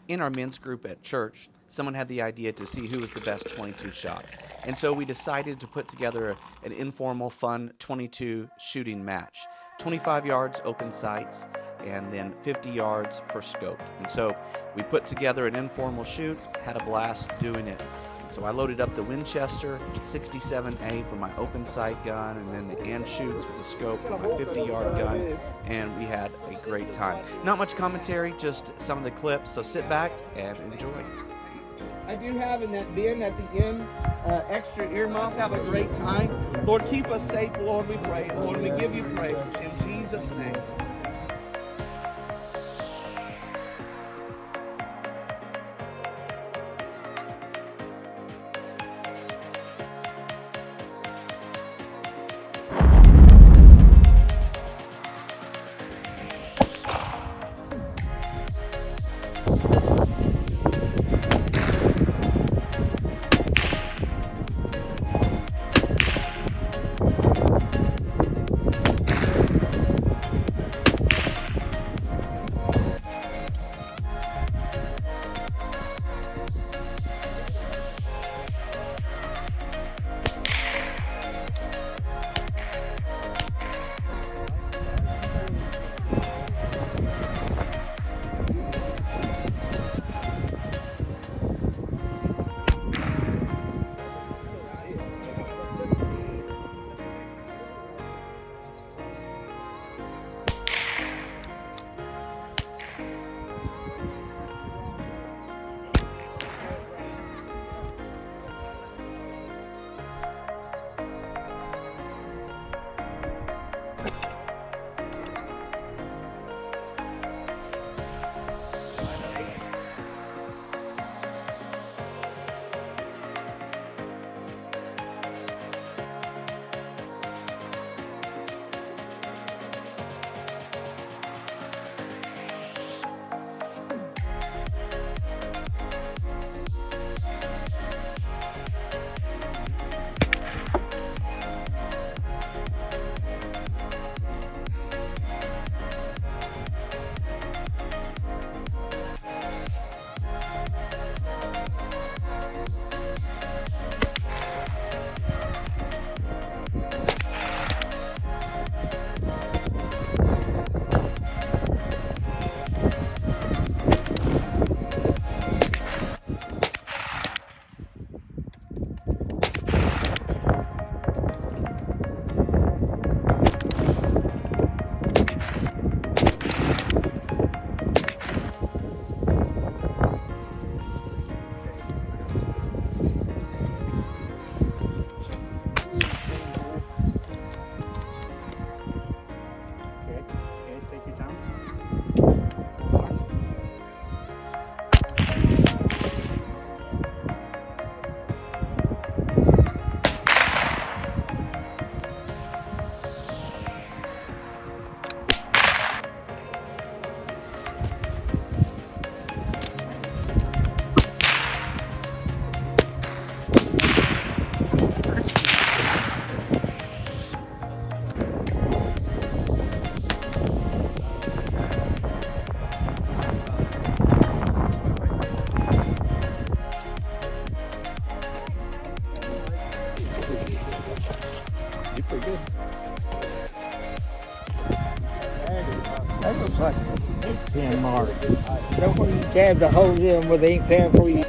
in our men's group at church, someone had the idea to see who was the best 22 shot. And so we decided to put together an informal, fun 22 shooting match. 25 yards open sights, and then 50 yards for scoped. And so we put together an informal shoot, had a blast doing it. And so I loaded up the Winchester 67A for my open sight gun, and then the Anschutz with the scope for my 50-yard gun, and we had a great time. Not much commentary, just some of the clips, so sit back and enjoy. I do have in that bin at the end extra earmuffs. Have a great time. Lord, keep us safe, Lord, we pray. Lord, we give you praise in Jesus' name. You're pretty good. That looks like an ink pen mark. Don't want you to dab the holes in with the ink pen before you...